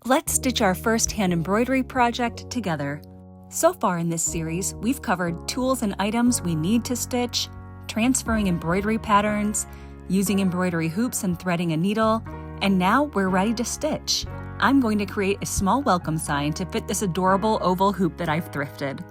Let's stitch our first hand embroidery project together. So far in this series, we've covered tools and items we need to stitch, transferring embroidery patterns, using embroidery hoops and threading a needle, and now we're ready to stitch. I'm going to create a small welcome sign to fit this adorable oval hoop that I've thrifted.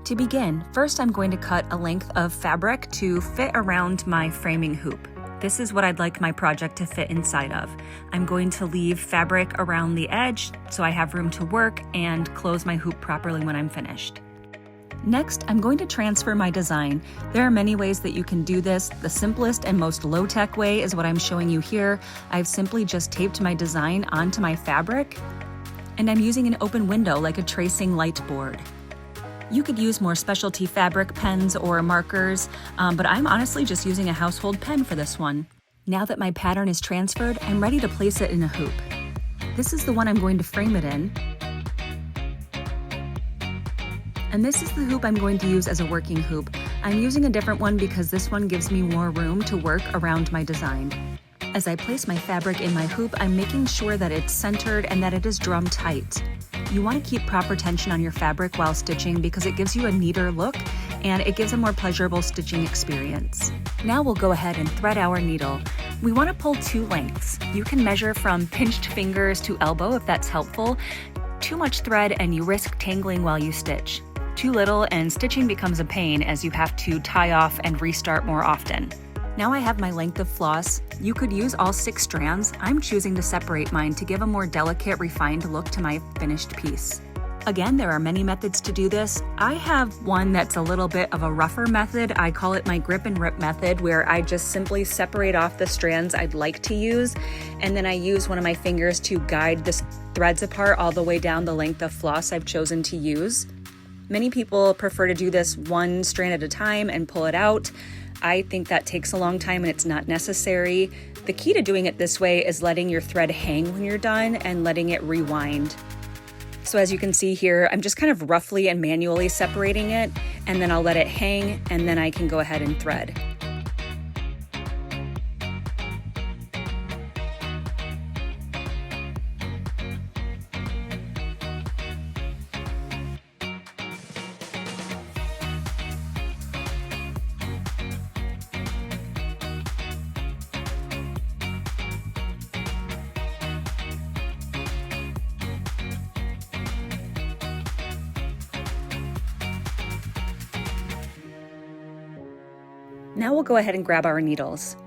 To begin, first I'm going to cut a length of fabric to fit around my framing hoop. This is what I'd like my project to fit inside of. I'm going to leave fabric around the edge so I have room to work and close my hoop properly when I'm finished. Next, I'm going to transfer my design. There are many ways that you can do this. The simplest and most low-tech way is what I'm showing you here. I've simply just taped my design onto my fabric, and I'm using an open window like a tracing light board. You could use more specialty fabric pens or markers, but I'm honestly just using a household pen for this one. Now that my pattern is transferred, I'm ready to place it in a hoop. This is the one I'm going to frame it in. And this is the hoop I'm going to use as a working hoop. I'm using a different one because this one gives me more room to work around my design. As I place my fabric in my hoop, I'm making sure that it's centered and that it is drum tight. You want to keep proper tension on your fabric while stitching because it gives you a neater look and it gives a more pleasurable stitching experience. Now we'll go ahead and thread our needle. We want to pull 2 lengths. You can measure from pinched fingers to elbow if that's helpful. Too much thread and you risk tangling while you stitch. Too little and stitching becomes a pain as you have to tie off and restart more often. Now I have my length of floss. You could use all 6 strands. I'm choosing to separate mine to give a more delicate, refined look to my finished piece. Again, there are many methods to do this. I have one that's a little bit of a rougher method. I call it my grip and rip method, where I just simply separate off the strands I'd like to use, and then I use one of my fingers to guide the threads apart all the way down the length of floss I've chosen to use. Many people prefer to do this one strand at a time and pull it out. I think that takes a long time and it's not necessary. The key to doing it this way is letting your thread hang when you're done and letting it rewind. So as you can see here, I'm just kind of roughly and manually separating it, and then I'll let it hang, and then I can go ahead and thread. Now we'll go ahead and grab our needles.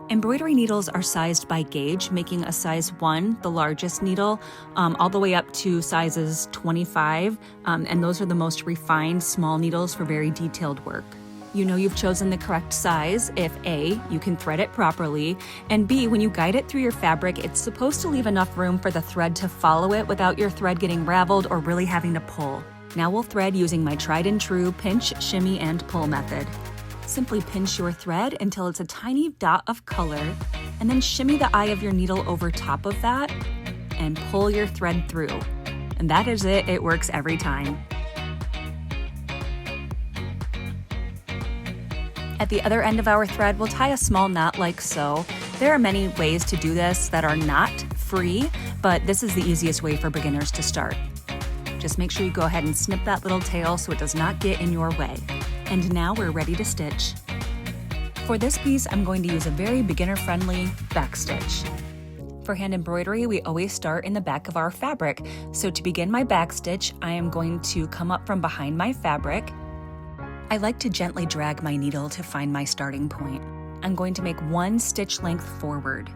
Embroidery needles are sized by gauge, making a size 1 the largest needle, all the way up to sizes 25, and those are the most refined small needles for very detailed work. You know you've chosen the correct size if A, you can thread it properly, and B, when you guide it through your fabric, it's supposed to leave enough room for the thread to follow it without your thread getting raveled or really having to pull. Now we'll thread using my tried and true pinch, shimmy, and pull method. Simply pinch your thread until it's a tiny dot of color, and then shimmy the eye of your needle over top of that and pull your thread through. And that is it. It works every time. At the other end of our thread, we'll tie a small knot like so. There are many ways to do this that are not free, but this is the easiest way for beginners to start. Just make sure you go ahead and snip that little tail so it does not get in your way. And now we're ready to stitch. For this piece, I'm going to use a very beginner-friendly back stitch. For hand embroidery, we always start in the back of our fabric. So to begin my back stitch, I am going to come up from behind my fabric. I like to gently drag my needle to find my starting point. I'm going to make 1 stitch length forward.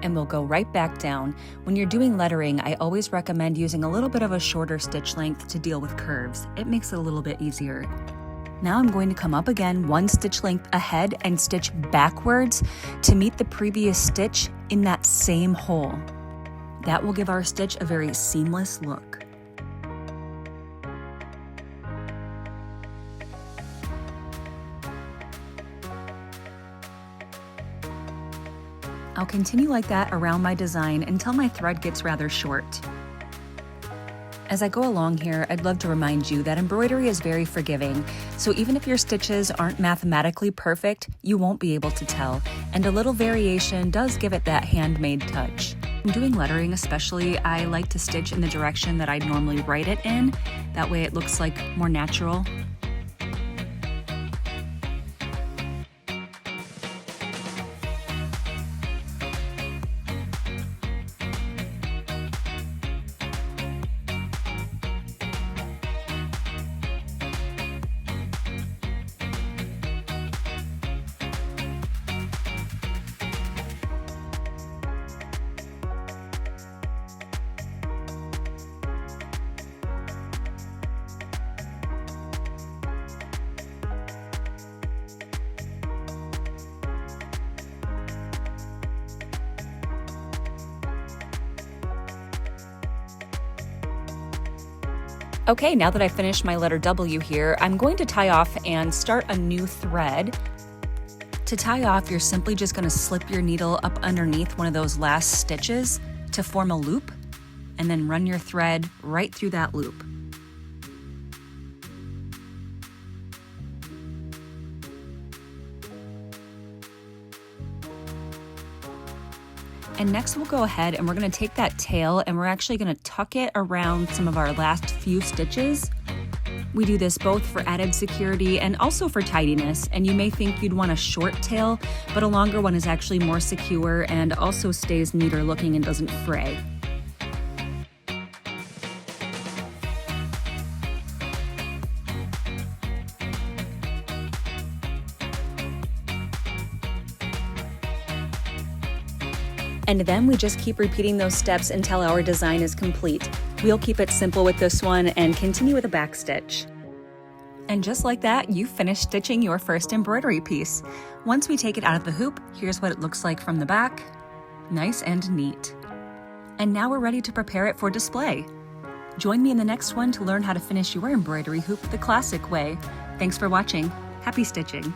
And we'll go right back down. When you're doing lettering, I always recommend using a little bit of a shorter stitch length to deal with curves. It makes it a little bit easier. Now I'm going to come up again 1 stitch length ahead and stitch backwards to meet the previous stitch in that same hole. That will give our stitch a very seamless look. I'll continue like that around my design until my thread gets rather short. As I go along here, I'd love to remind you that embroidery is very forgiving, so even if your stitches aren't mathematically perfect, you won't be able to tell, and a little variation does give it that handmade touch. When doing lettering especially, I like to stitch in the direction that I'd normally write it in. That way it looks like more natural. Okay, now that I finished my letter W here, I'm going to tie off and start a new thread. To tie off, you're simply just going to slip your needle up underneath one of those last stitches to form a loop, and then run your thread right through that loop. And next we'll go ahead and we're going to take that tail and we're actually going to tuck it around some of our last few stitches. We do this both for added security and also for tidiness, and you may think you'd want a short tail, but a longer one is actually more secure and also stays neater looking and doesn't fray. And then we just keep repeating those steps until our design is complete. We'll keep it simple with this one and continue with a back stitch. And just like that, you've finished stitching your first embroidery piece. Once we take it out of the hoop, here's what it looks like from the back. Nice and neat. And now we're ready to prepare it for display. Join me in the next one to learn how to finish your embroidery hoop the classic way. Thanks for watching. Happy stitching.